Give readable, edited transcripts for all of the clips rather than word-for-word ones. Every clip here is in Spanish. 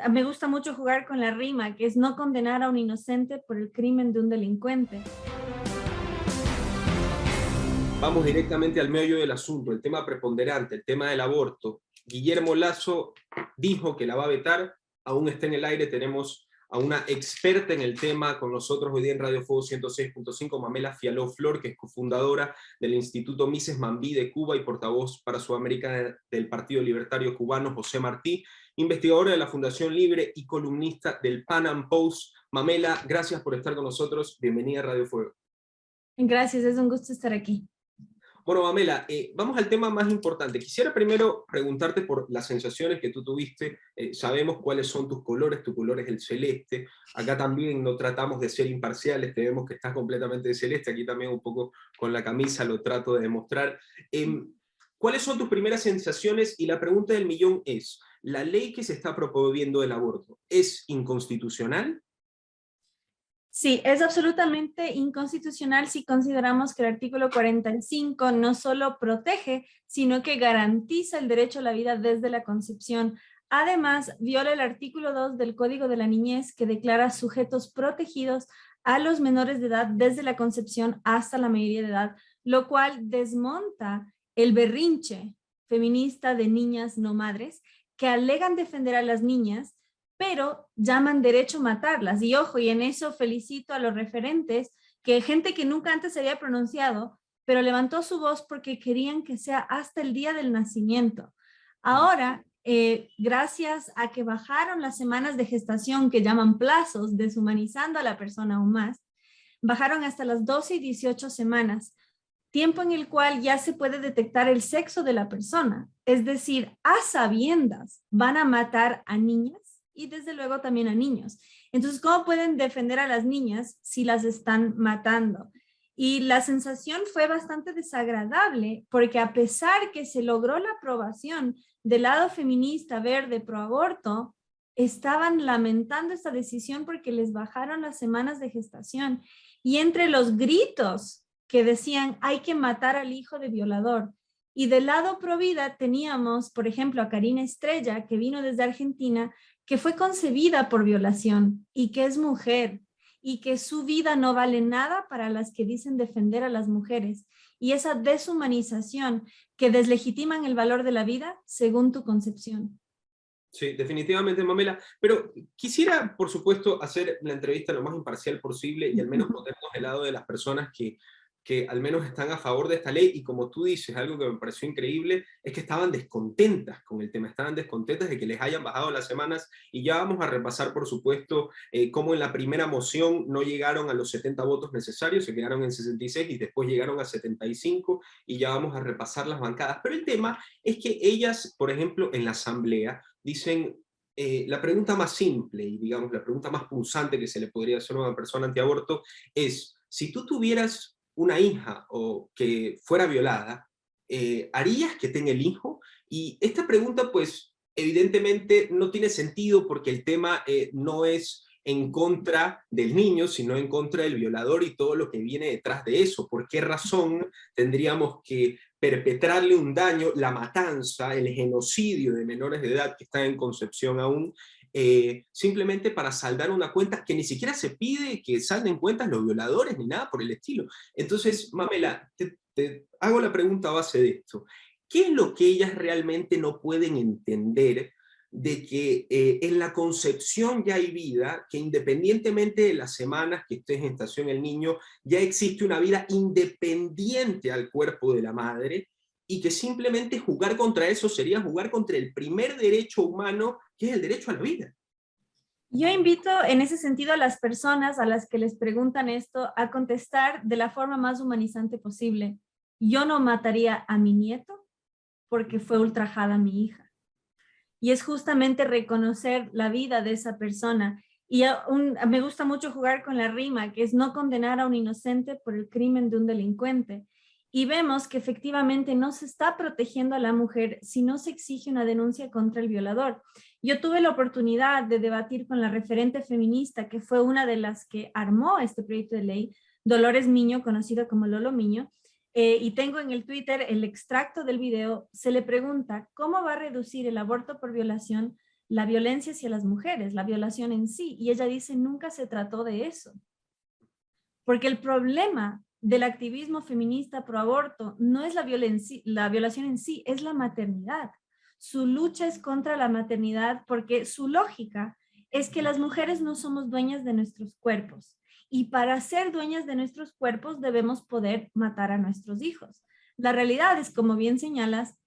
me gusta mucho jugar con la rima, que es no condenar a un inocente por el crimen de un delincuente. Vamos directamente al meollo del asunto, el tema preponderante, el tema del aborto. Guillermo Lasso dijo que la va a vetar, aún está en el aire, tenemos a una experta en el tema con nosotros hoy día en Radio Fuego 106.5, Mamela Fialó Flor, que es cofundadora del Instituto Mises Mambí de Cuba y portavoz para Sudamérica del Partido Libertario Cubano, José Martí, investigadora de la Fundación Libre y columnista del Pan Am Post. Mamela, gracias por estar con nosotros, bienvenida a Radio Fuego. Gracias, es un gusto estar aquí. Bueno, Mamela, vamos al tema más importante. Quisiera primero preguntarte por las sensaciones que tú tuviste. Sabemos cuáles son tus colores, tu color es el celeste. Acá también no tratamos de ser imparciales, te vemos que estás completamente de celeste. Aquí también un poco con la camisa lo trato de demostrar. ¿Cuáles son tus primeras sensaciones? Y la pregunta del millón es, ¿la ley que se está promoviendo del aborto es inconstitucional? Sí, es absolutamente inconstitucional si consideramos que el artículo 45 no solo protege, sino que garantiza el derecho a la vida desde la concepción. Además, viola el artículo 2 del Código de la Niñez, que declara sujetos protegidos a los menores de edad desde la concepción hasta la mayoría de edad, lo cual desmonta el berrinche feminista de niñas no madres que alegan defender a las niñas, pero llaman derecho a matarlas. Y ojo, y en eso felicito a los referentes, que gente que nunca antes se había pronunciado, pero levantó su voz porque querían que sea hasta el día del nacimiento. Ahora, gracias a que bajaron las semanas de gestación, que llaman plazos, deshumanizando a la persona aún más, bajaron hasta las 12 y 18 semanas, tiempo en el cual ya se puede detectar el sexo de la persona. Es decir, a sabiendas van a matar a niñas y desde luego también a niños. Entonces, ¿cómo pueden defender a las niñas si las están matando? Y la sensación fue bastante desagradable porque a pesar que se logró la aprobación del lado feminista, verde, pro aborto, estaban lamentando esta decisión porque les bajaron las semanas de gestación. Y entre los gritos que decían hay que matar al hijo de violador, y del lado pro vida teníamos, por ejemplo, a Karina Estrella, que vino desde Argentina, que fue concebida por violación y que es mujer y que su vida no vale nada para las que dicen defender a las mujeres. Y esa deshumanización que deslegitiman el valor de la vida según tu concepción. Sí, definitivamente, Mamela. Pero quisiera, por supuesto, hacer la entrevista lo más imparcial posible y al menos ponernos del lado de las personas que al menos están a favor de esta ley. Y como tú dices, algo que me pareció increíble es que estaban descontentas con el tema, estaban descontentas de que les hayan bajado las semanas. Y ya vamos a repasar, por supuesto, cómo en la primera moción no llegaron a los 70 votos necesarios, se quedaron en 66 y después llegaron a 75, y ya vamos a repasar las bancadas. Pero el tema es que ellas, por ejemplo, en la asamblea, dicen, la pregunta más simple y digamos la pregunta más punzante que se le podría hacer a una persona antiaborto es, si tú tuvieras una hija o que fuera violada, ¿harías que tenga el hijo? Y esta pregunta pues evidentemente no tiene sentido porque el tema no es en contra del niño, sino en contra del violador y todo lo que viene detrás de eso. ¿Por qué razón tendríamos que perpetrarle un daño, la matanza, el genocidio de menores de edad que están en concepción aún, simplemente para saldar una cuenta que ni siquiera se pide que salden cuentas los violadores ni nada por el estilo? Entonces, Mamela, te hago la pregunta a base de esto. ¿Qué es lo que ellas realmente no pueden entender de que en la concepción ya hay vida, que independientemente de las semanas que esté en gestación el niño, ya existe una vida independiente al cuerpo de la madre, y que simplemente jugar contra eso sería jugar contra el primer derecho humano, que es el derecho a la vida? Yo invito en ese sentido a las personas a las que les preguntan esto a contestar de la forma más humanizante posible. Yo no mataría a mi nieto porque fue ultrajada mi hija. Y es justamente reconocer la vida de esa persona. Y me gusta mucho jugar con la rima, que es no condenar a un inocente por el crimen de un delincuente. Y vemos que efectivamente no se está protegiendo a la mujer si no se exige una denuncia contra el violador. Yo tuve la oportunidad de debatir con la referente feminista, que fue una de las que armó este proyecto de ley, Dolores Miño, conocida como Lolo Miño, y tengo en el Twitter el extracto del video. Se le pregunta cómo va a reducir el aborto por violación la violencia hacia las mujeres, la violación en sí. Y ella dice, nunca se trató de eso. Porque el problema del activismo feminista pro aborto no es la violación en sí, es la maternidad. Su lucha es contra la maternidad porque su lógica es que las mujeres no somos dueñas de nuestros cuerpos. Y para ser dueñas de nuestros cuerpos debemos poder matar a nuestros hijos. La realidad es, como bien señalas,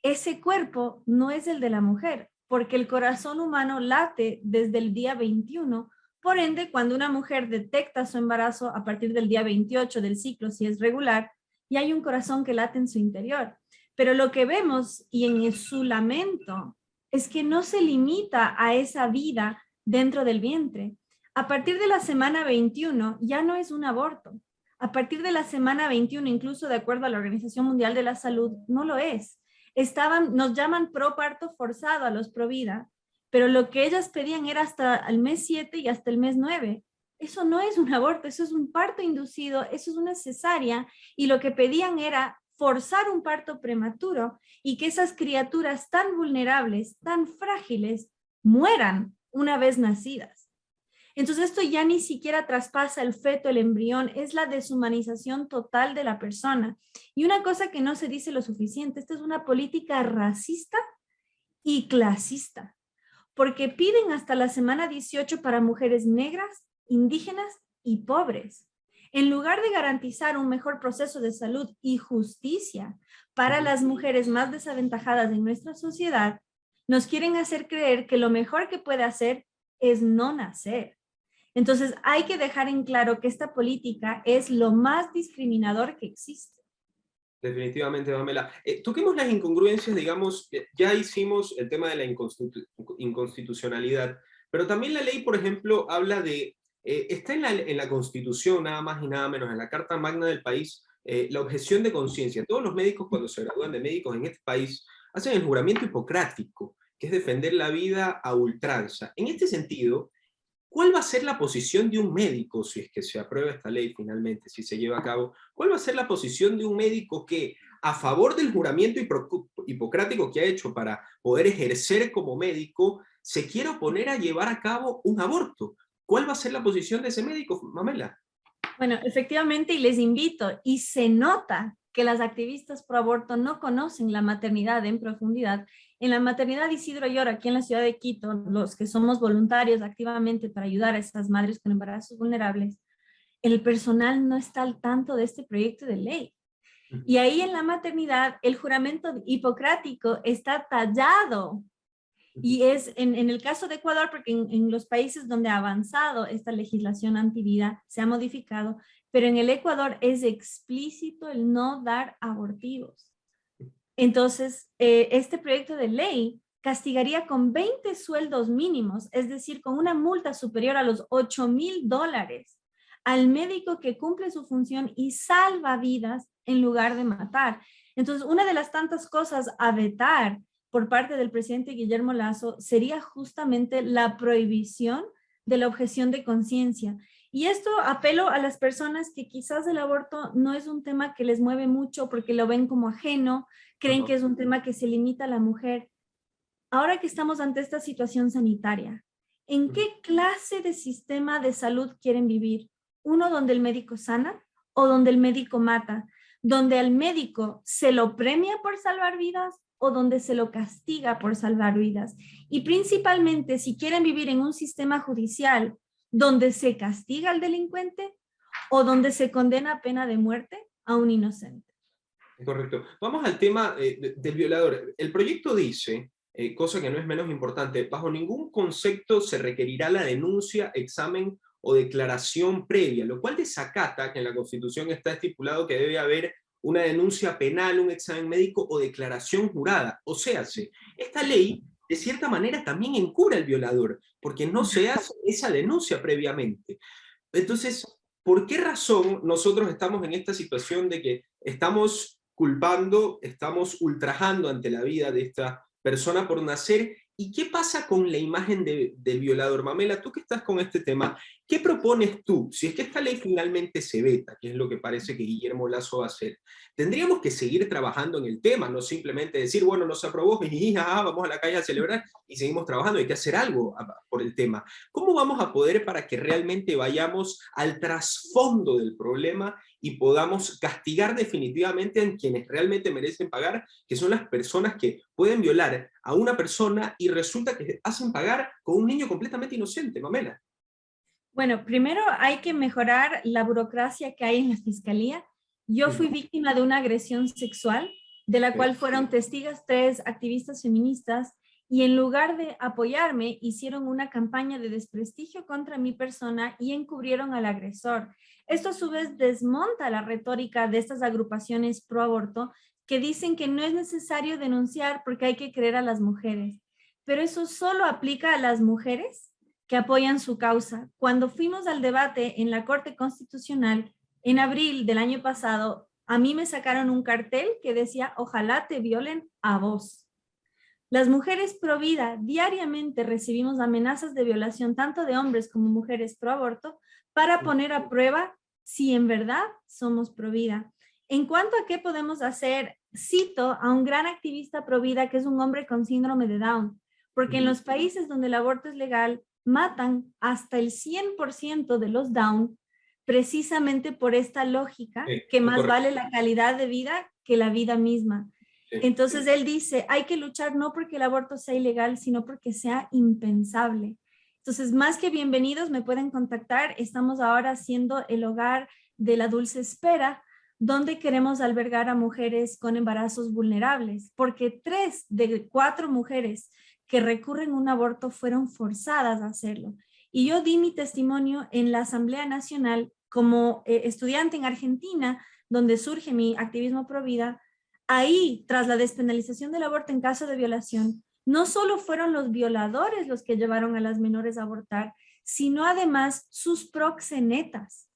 ese cuerpo no es el de la mujer, porque el corazón humano late desde el día 21. Por ende, cuando una mujer detecta su embarazo a partir del día 28 del ciclo, si es regular, ya hay un corazón que late en su interior. Pero lo que vemos y en su lamento es que no se limita a esa vida dentro del vientre. A partir de la semana 21 ya no es un aborto. A partir de la semana 21, incluso de acuerdo a la Organización Mundial de la Salud, no lo es. Nos llaman pro parto forzado a los pro vida, pero lo que ellas pedían era hasta el mes 7 y hasta el mes 9. Eso no es un aborto, eso es un parto inducido, eso es una cesárea, y lo que pedían era forzar un parto prematuro y que esas criaturas tan vulnerables, tan frágiles, mueran una vez nacidas. Entonces esto ya ni siquiera traspasa el feto, el embrión, es la deshumanización total de la persona. Y una cosa que no se dice lo suficiente, esta es una política racista y clasista, porque piden hasta la semana 18 para mujeres negras, indígenas y pobres. En lugar de garantizar un mejor proceso de salud y justicia para las mujeres más desaventajadas en nuestra sociedad, nos quieren hacer creer que lo mejor que puede hacer es no nacer. Entonces hay que dejar en claro que esta política es lo más discriminador que existe. Definitivamente, Pamela. Toquemos las incongruencias, digamos, ya hicimos el tema de la inconstitucionalidad, pero también la ley, por ejemplo, habla de, está en la Constitución, nada más y nada menos, en la Carta Magna del país, la objeción de conciencia. Todos los médicos, cuando se gradúan de médicos en este país, hacen el juramento hipocrático, que es defender la vida a ultranza. En este sentido, ¿cuál va a ser la posición de un médico, si es que se aprueba esta ley finalmente, si se lleva a cabo? ¿Cuál va a ser la posición de un médico que, a favor del juramento hipocrático que ha hecho para poder ejercer como médico, se quiere oponer a llevar a cabo un aborto? ¿Cuál va a ser la posición de ese médico, Pamela? Bueno, efectivamente, y les invito, y se nota que las activistas pro aborto no conocen la maternidad en profundidad. En la maternidad Isidro Llora, aquí en la ciudad de Quito, los que somos voluntarios activamente para ayudar a estas madres con embarazos vulnerables, el personal no está al tanto de este proyecto de ley. Y ahí en la maternidad, el juramento hipocrático está tallado. Y es en el caso de Ecuador, porque en los países donde ha avanzado esta legislación antivida se ha modificado, pero en el Ecuador es explícito el no dar abortivos. Entonces, este proyecto de ley castigaría con 20 sueldos mínimos, es decir, con una multa superior a los $8,000 al médico que cumple su función y salva vidas en lugar de matar. Entonces, una de las tantas cosas a vetar por parte del presidente Guillermo Lasso sería justamente la prohibición de la objeción de conciencia. Y esto apelo a las personas que quizás el aborto no es un tema que les mueve mucho porque lo ven como ajeno, creen que es un tema que se limita a la mujer. Ahora que estamos ante esta situación sanitaria, ¿en qué clase de sistema de salud quieren vivir? ¿Uno donde el médico sana o donde el médico mata? ¿Donde al médico se lo premia por salvar vidas o donde se lo castiga por salvar vidas? Y principalmente, si quieren vivir en un sistema judicial donde se castiga al delincuente o donde se condena a pena de muerte a un inocente. Correcto. Vamos al tema del violador. El proyecto dice, cosa que no es menos importante, bajo ningún concepto se requerirá la denuncia, examen o declaración previa, lo cual desacata que en la Constitución está estipulado que debe haber una denuncia penal, un examen médico o declaración jurada. O sea, esta ley de cierta manera también encubre al violador, porque no se hace esa denuncia previamente. Entonces, ¿por qué razón nosotros estamos en esta situación de que estamos culpando, estamos ultrajando ante la vida de esta persona por nacer ¿Y qué pasa con la imagen del violador? Mamela, tú que estás con este tema, ¿qué propones tú? Si es que esta ley finalmente se veta, que es lo que parece que Guillermo Lasso va a hacer, tendríamos que seguir trabajando en el tema, no simplemente decir, bueno, no se aprobó, vamos a la calle a celebrar y seguimos trabajando, hay que hacer algo por el tema. ¿Cómo vamos a poder para que realmente vayamos al trasfondo del problema y podamos castigar definitivamente a quienes realmente merecen pagar, que son las personas que pueden violar a una persona y resulta que hacen pagar con un niño completamente inocente, Mamela? Bueno, primero hay que mejorar la burocracia que hay en la fiscalía. Yo fui víctima de una agresión sexual, de la cual fueron testigos 3 activistas feministas, y en lugar de apoyarme, hicieron una campaña de desprestigio contra mi persona y encubrieron al agresor. Esto a su vez desmonta la retórica de estas agrupaciones pro aborto que dicen que no es necesario denunciar porque hay que creer a las mujeres. Pero eso solo aplica a las mujeres que apoyan su causa. Cuando fuimos al debate en la Corte Constitucional en abril del año pasado, a mí me sacaron un cartel que decía, ojalá te violen a vos. Las mujeres pro vida diariamente recibimos amenazas de violación tanto de hombres como mujeres pro aborto para poner a prueba si en verdad somos pro vida. En cuanto a qué podemos hacer, cito a un gran activista pro vida que es un hombre con síndrome de Down, porque en los países donde el aborto es legal matan hasta el 100% de los Down precisamente por esta lógica que más vale la calidad de vida que la vida misma. Entonces él dice, hay que luchar no porque el aborto sea ilegal, sino porque sea impensable. Entonces, más que bienvenidos, me pueden contactar. Estamos ahora haciendo el hogar de la dulce espera, donde queremos albergar a mujeres con embarazos vulnerables, porque 3 de 4 mujeres que recurren a un aborto fueron forzadas a hacerlo. Y yo di mi testimonio en la Asamblea Nacional como estudiante en Argentina, donde surge mi activismo pro vida. Ahí, tras la despenalización del aborto en caso de violación, no solo fueron los violadores los que llevaron a las menores a abortar, sino además sus proxenetas,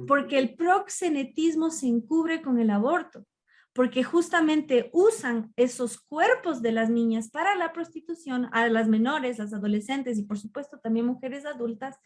porque el proxenetismo se encubre con el aborto, porque justamente usan esos cuerpos de las niñas para la prostitución a las menores, las adolescentes y por supuesto también mujeres adultas,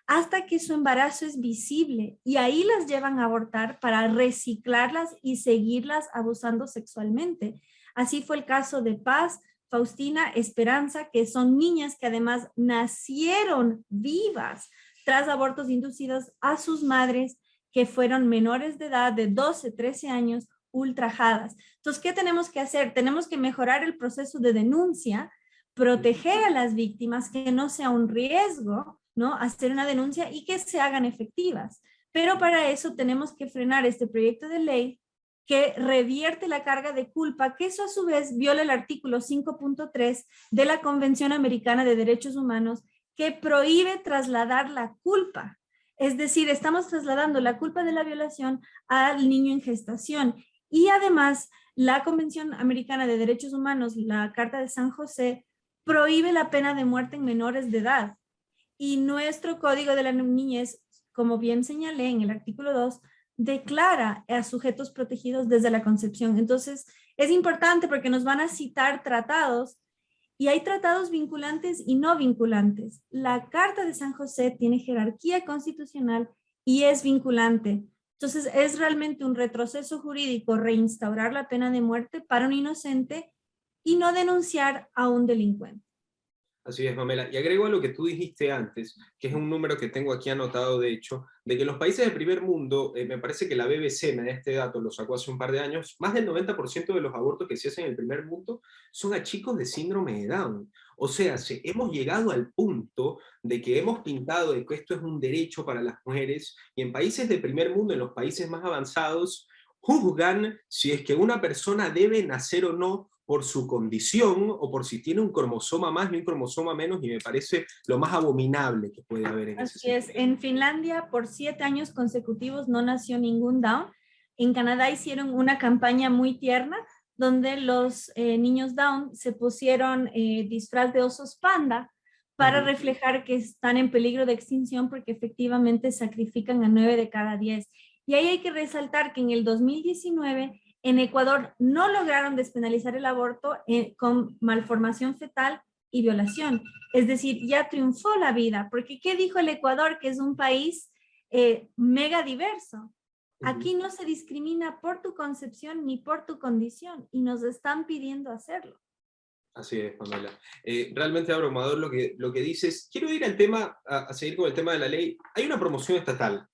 hasta que su embarazo es visible y ahí las llevan a abortar para reciclarlas y seguirlas abusando sexualmente. Así fue el caso de Paz, Faustina, Esperanza, que son niñas que además nacieron vivas tras abortos inducidos a sus madres que fueron menores de edad de 12, 13 años ultrajadas. Entonces, ¿qué tenemos que hacer? Tenemos que mejorar el proceso de denuncia, proteger a las víctimas, que no sea un riesgo, ¿no? Hacer una denuncia y que se hagan efectivas. Pero para eso tenemos que frenar este proyecto de ley que revierte la carga de culpa, que eso a su vez viola el artículo 5.3 de la Convención Americana de Derechos Humanos, que prohíbe trasladar la culpa. Es decir, estamos trasladando la culpa de la violación al niño en gestación. Y además, la Convención Americana de Derechos Humanos, la Carta de San José, prohíbe la pena de muerte en menores de edad. Y nuestro Código de la Niñez, como bien señalé en el artículo 2, declara a sujetos protegidos desde la concepción. Entonces, es importante porque nos van a citar tratados y hay tratados vinculantes y no vinculantes. La Carta de San José tiene jerarquía constitucional y es vinculante. Entonces, es realmente un retroceso jurídico reinstaurar la pena de muerte para un inocente y no denunciar a un delincuente. Así es, Mamela. Y agrego a lo que tú dijiste antes, que es un número que tengo aquí anotado, de hecho, de que en los países del primer mundo, me parece que la BBC me da este dato, lo sacó hace un par de años, más del 90% de los abortos que se hacen en el primer mundo son a chicos de síndrome de Down. O sea, hemos llegado al punto de que hemos pintado de que esto es un derecho para las mujeres, y en países del primer mundo, en los países más avanzados, juzgan si es que una persona debe nacer o no por su condición o por si tiene un cromosoma más y un cromosoma menos, y me parece lo más abominable que puede haber en ese sentido. Así es, en Finlandia por 7 años consecutivos no nació ningún Down. En Canadá hicieron una campaña muy tierna donde los niños Down se pusieron disfraz de osos panda para reflejar que están en peligro de extinción porque efectivamente sacrifican a 9 de cada 10. Y ahí hay que resaltar que en el 2019 en Ecuador no lograron despenalizar el aborto con malformación fetal y violación. Es decir, ya triunfó la vida, porque ¿qué dijo el Ecuador? Que es un país mega diverso. Aquí no se discrimina por tu concepción ni por tu condición, y nos están pidiendo hacerlo. Así es, Pamela. Realmente abrumador lo que dices. Quiero ir al tema, a seguir con el tema de la ley. Hay una promoción estatal,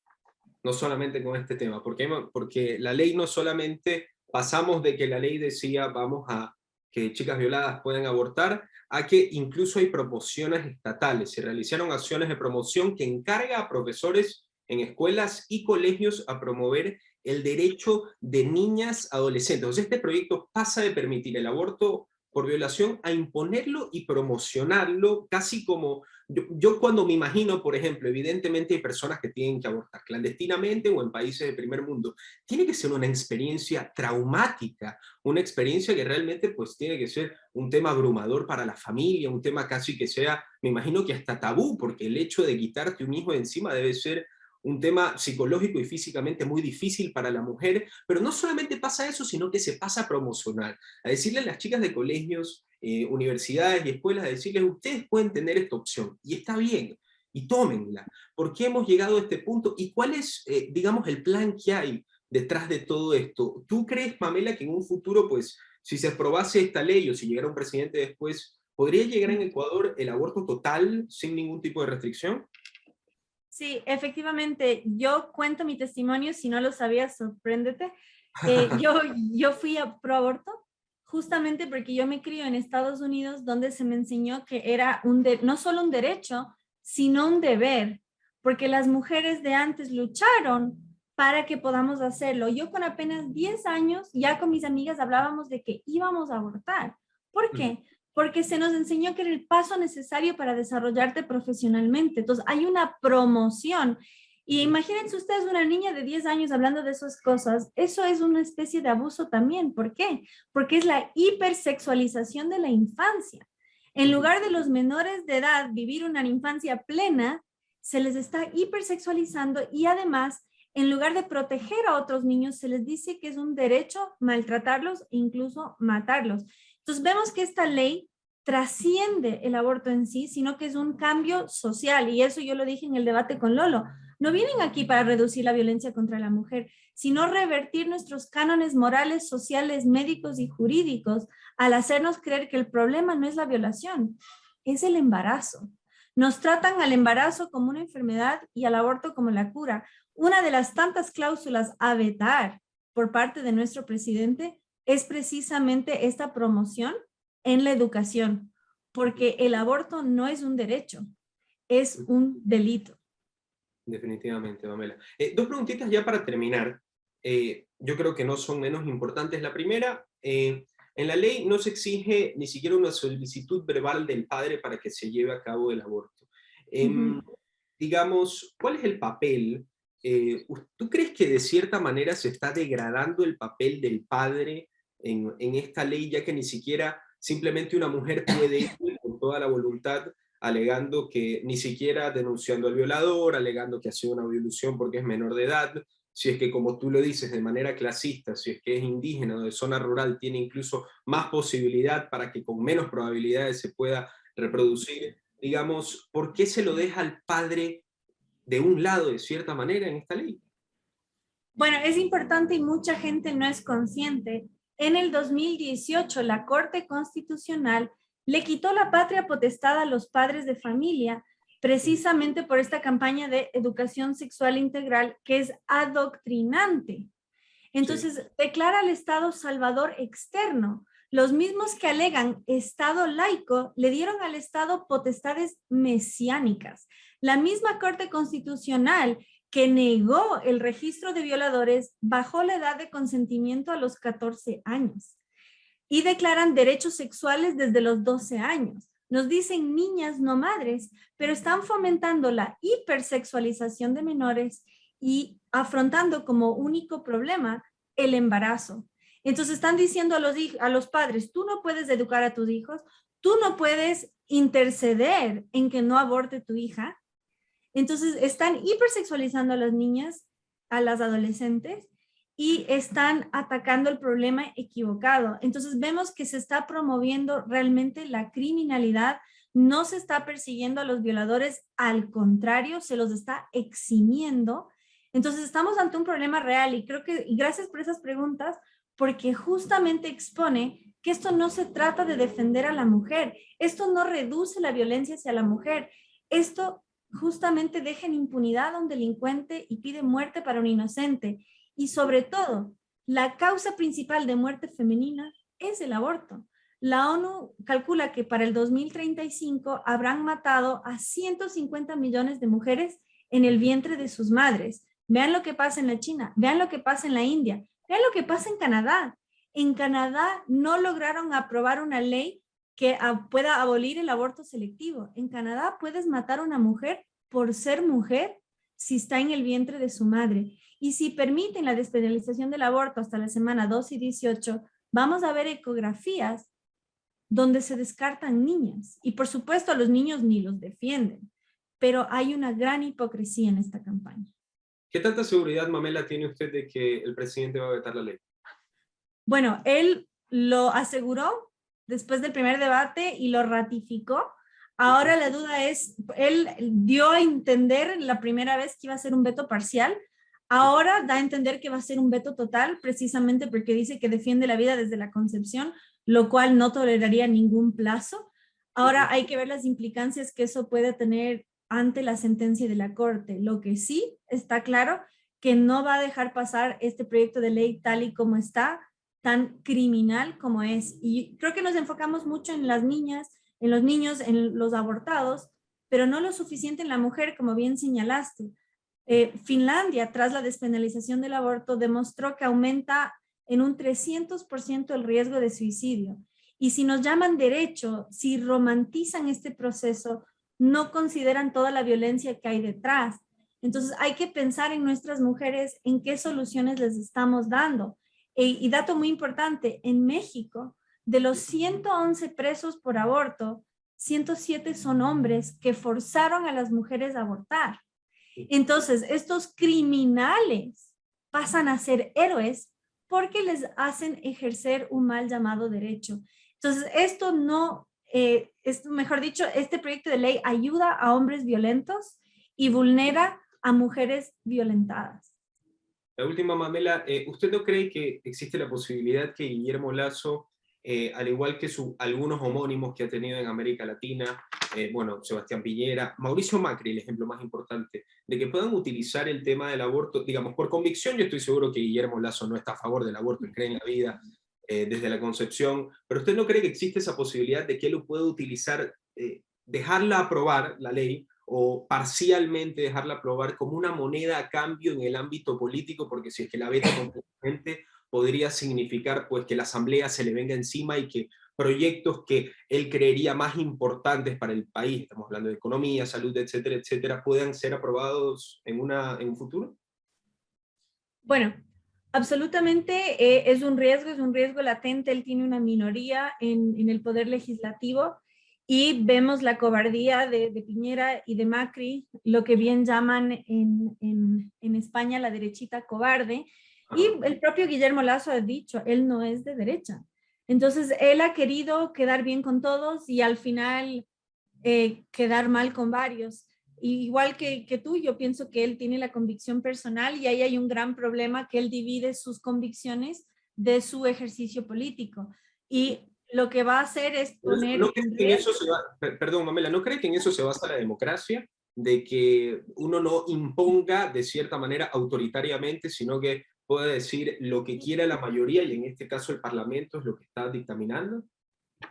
no solamente con este tema, porque la ley no solamente pasamos de que la ley decía vamos a que chicas violadas puedan abortar, a que incluso hay promociones estatales. Se realizaron acciones de promoción que encarga a profesores en escuelas y colegios a promover el derecho de niñas adolescentes. Entonces, este proyecto pasa de permitir el aborto por violación a imponerlo y promocionarlo casi como... Yo cuando me imagino, por ejemplo, evidentemente hay personas que tienen que abortar clandestinamente o en países del primer mundo. Tiene que ser una experiencia traumática, una experiencia que realmente pues tiene que ser un tema abrumador para la familia, un tema casi que sea, me imagino que hasta tabú, porque el hecho de quitarte un hijo de encima debe ser un tema psicológico y físicamente muy difícil para la mujer, pero no solamente pasa eso, sino que se pasa a promocionar, a decirle a las chicas de colegios, universidades y escuelas, a decirles, ustedes pueden tener esta opción, y está bien, y tómenla. ¿Por qué hemos llegado a este punto? ¿Y cuál es, digamos, el plan que hay detrás de todo esto? ¿Tú crees, Pamela, que en un futuro, pues, si se aprobase esta ley o si llegara un presidente después, podría llegar en Ecuador el aborto total sin ningún tipo de restricción? Sí, efectivamente, yo cuento mi testimonio, si no lo sabías, sorpréndete. Yo fui a pro aborto justamente porque yo me crio en Estados Unidos, donde se me enseñó que era no solo un derecho, sino un deber, porque las mujeres de antes lucharon para que podamos hacerlo. Yo con apenas 10 años, ya con mis amigas hablábamos de que íbamos a abortar. ¿Por qué? Porque se nos enseñó que era el paso necesario para desarrollarte profesionalmente. Entonces, hay una promoción. Y imagínense ustedes una niña de 10 años hablando de esas cosas. Eso es una especie de abuso también. ¿Por qué? Porque es la hipersexualización de la infancia. En lugar de los menores de edad vivir una infancia plena, se les está hipersexualizando y además, en lugar de proteger a otros niños, se les dice que es un derecho maltratarlos e incluso matarlos. Entonces vemos que esta ley trasciende el aborto en sí, sino que es un cambio social, y eso yo lo dije en el debate con Lolo. No vienen aquí para reducir la violencia contra la mujer, sino revertir nuestros cánones morales, sociales, médicos y jurídicos al hacernos creer que el problema no es la violación, es el embarazo. Nos tratan al embarazo como una enfermedad y al aborto como la cura. Una de las tantas cláusulas a vetar por parte de nuestro presidente es precisamente esta promoción en la educación, porque el aborto no es un derecho, es un delito. Definitivamente, Pamela. Dos preguntitas ya para terminar. Yo creo que no son menos importantes. La primera, en la ley no se exige ni siquiera una solicitud verbal del padre para que se lleve a cabo el aborto. Digamos, ¿cuál es el papel? ¿Tú crees que de cierta manera se está degradando el papel del padre en esta ley, ya que ni siquiera simplemente una mujer puede ir con toda la voluntad alegando que ni siquiera denunciando al violador, alegando que ha sido una violación porque es menor de edad, si es que como tú lo dices de manera clasista, si es que es indígena o de zona rural, tiene incluso más posibilidad para que con menos probabilidades se pueda reproducir, digamos, ¿por qué se lo deja al padre de un lado de cierta manera en esta ley? Bueno, es importante y mucha gente no es consciente. En el 2018, la Corte Constitucional le quitó la patria potestad a los padres de familia, precisamente por esta campaña de educación sexual integral que es adoctrinante. Entonces, sí, declara al Estado salvador externo. Los mismos que alegan Estado laico le dieron al Estado potestades mesiánicas. La misma Corte Constitucional que negó el registro de violadores bajó la edad de consentimiento a los 14 años y declaran derechos sexuales desde los 12 años. Nos dicen niñas, no madres, pero están fomentando la hipersexualización de menores y afrontando como único problema el embarazo. Entonces están diciendo a los padres, tú no puedes educar a tus hijos, tú no puedes interceder en que no aborte tu hija. Entonces están hipersexualizando a las niñas, a las adolescentes, y están atacando el problema equivocado. Entonces vemos que se está promoviendo realmente la criminalidad, no se está persiguiendo a los violadores, al contrario, se los está eximiendo. Entonces estamos ante un problema real y creo que, y gracias por esas preguntas, porque justamente expone que esto no se trata de defender a la mujer, esto no reduce la violencia hacia la mujer, esto justamente deja en impunidad a un delincuente y pide muerte para un inocente. Y sobre todo, la causa principal de muerte femenina es el aborto. La ONU calcula que para el 2035 habrán matado a 150 millones de mujeres en el vientre de sus madres. Vean lo que pasa en la China, vean lo que pasa en la India, vean lo que pasa en Canadá. En Canadá no lograron aprobar una ley que pueda abolir el aborto selectivo. En Canadá puedes matar a una mujer por ser mujer si está en el vientre de su madre. Y si permiten la despenalización del aborto hasta la semana 2 y 18, vamos a ver ecografías donde se descartan niñas. Y por supuesto a los niños ni los defienden, pero hay una gran hipocresía en esta campaña. ¿Qué tanta seguridad, Mamela, tiene usted de que el presidente va a vetar la ley? Bueno, él lo aseguró después del primer debate y lo ratificó. Ahora la duda es, él dio a entender la primera vez que iba a ser un veto parcial. Ahora da a entender que va a ser un veto total, precisamente porque dice que defiende la vida desde la concepción, lo cual no toleraría ningún plazo. Ahora hay que ver las implicancias que eso puede tener ante la sentencia de la Corte. Lo que sí está claro, que no va a dejar pasar este proyecto de ley tal y como está, tan criminal como es. Y creo que nos enfocamos mucho en las niñas, en los niños, en los abortados, pero no lo suficiente en la mujer, como bien señalaste. Finlandia, tras la despenalización del aborto, demostró que aumenta en un 300% el riesgo de suicidio. Y si nos llaman derecho, si romantizan este proceso, no consideran toda la violencia que hay detrás. Entonces hay que pensar en nuestras mujeres, en qué soluciones les estamos dando. Y dato muy importante, en México, de los 111 presos por aborto, 107 son hombres que forzaron a las mujeres a abortar. Entonces, estos criminales pasan a ser héroes porque les hacen ejercer un mal llamado derecho. Entonces, esto no, mejor dicho, este proyecto de ley ayuda a hombres violentos y vulnera a mujeres violentadas. La última, Mamela, ¿usted no cree que existe la posibilidad que Guillermo Lasso, al igual que algunos homónimos que ha tenido en América Latina, bueno, Sebastián Piñera, Mauricio Macri, el ejemplo más importante, de que puedan utilizar el tema del aborto, digamos, por convicción? Yo estoy seguro que Guillermo Lasso no está a favor del aborto, él cree en la vida desde la concepción, pero ¿usted no cree que existe esa posibilidad de que él lo pueda utilizar, dejarla aprobar la ley, o parcialmente dejarla aprobar como una moneda a cambio en el ámbito político, porque si es que la veta completamente podría significar pues que la Asamblea se le venga encima y que proyectos que él creería más importantes para el país, estamos hablando de economía, salud, etcétera, etcétera, puedan ser aprobados en un futuro? Bueno, absolutamente es un riesgo latente. Él tiene una minoría en el poder legislativo y vemos la cobardía de Piñera y de Macri, lo que bien llaman en España la derechita cobarde. Y el propio Guillermo Lasso ha dicho, él no es de derecha. Entonces, él ha querido quedar bien con todos y al final quedar mal con varios. Y igual que tú, yo pienso que él tiene la convicción personal y ahí hay un gran problema, que él divide sus convicciones de su ejercicio político. Y lo que va a hacer es poner... ¿No crees que en eso se va, perdón, Mamela, ¿no crees que en eso se basa la democracia? De que uno no imponga de cierta manera autoritariamente, sino que puede decir lo que quiera la mayoría, y en este caso el Parlamento es lo que está dictaminando.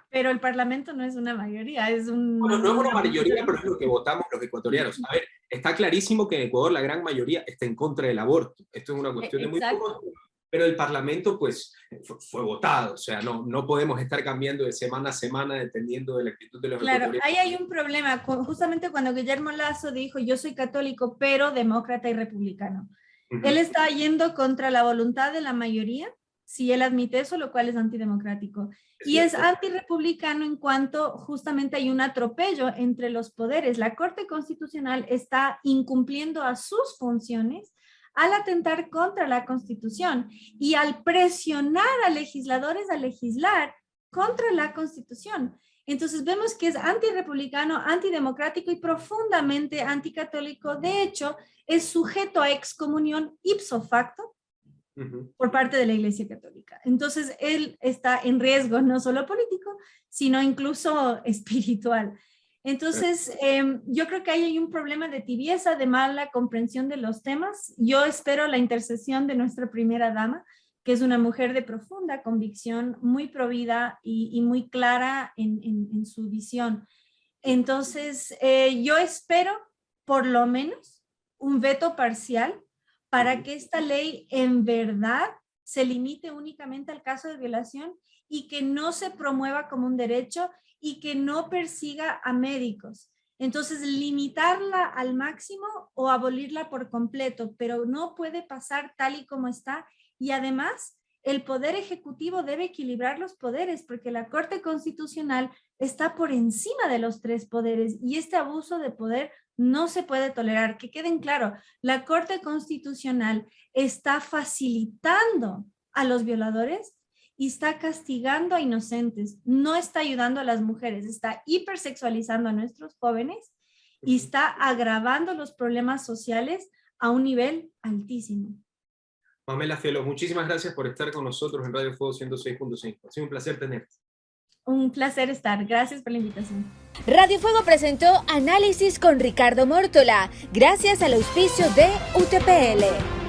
Pero el Parlamento no es una mayoría, es Bueno, no es una mayoría, pero es lo que votamos los ecuatorianos. A ver, está clarísimo que en Ecuador la gran mayoría está en contra del aborto. Esto es una cuestión de muy pocos, pero el Parlamento pues fue votado. O sea, no podemos estar cambiando de semana a semana dependiendo de la actitud de los ecuatorianos. Claro, ahí hay un problema. Justamente cuando Guillermo Lasso dijo, yo soy católico, pero demócrata y republicano. Él está yendo contra la voluntad de la mayoría, si él admite eso, lo cual es antidemocrático. Y es antirrepublicano en cuanto justamente hay un atropello entre los poderes. La Corte Constitucional está incumpliendo a sus funciones al atentar contra la Constitución y al presionar a legisladores a legislar contra la Constitución. Entonces vemos que es antirrepublicano, antidemocrático y profundamente anticatólico. De hecho, es sujeto a excomunión ipso facto por parte de la Iglesia Católica. Entonces él está en riesgo no solo político, sino incluso espiritual. Entonces, yo creo que ahí hay un problema de tibieza, de mala comprensión de los temas. Yo espero la intercesión de nuestra primera dama, que es una mujer de profunda convicción, muy provida y muy clara en su visión. Entonces, yo espero por lo menos un veto parcial para que esta ley en verdad se limite únicamente al caso de violación y que no se promueva como un derecho y que no persiga a médicos. Entonces, limitarla al máximo o abolirla por completo, pero no puede pasar tal y como está. Y además, el Poder Ejecutivo debe equilibrar los poderes porque la Corte Constitucional está por encima de los tres poderes y este abuso de poder no se puede tolerar. Que queden claro, la Corte Constitucional está facilitando a los violadores y está castigando a inocentes, no está ayudando a las mujeres, está hipersexualizando a nuestros jóvenes y está agravando los problemas sociales a un nivel altísimo. Pamela Fiallo, muchísimas gracias por estar con nosotros en Radio Fuego 106.5. Ha sido un placer tenerte. Un placer estar. Gracias por la invitación. Radio Fuego presentó Análisis con Ricardo Mórtola, gracias al auspicio de UTPL.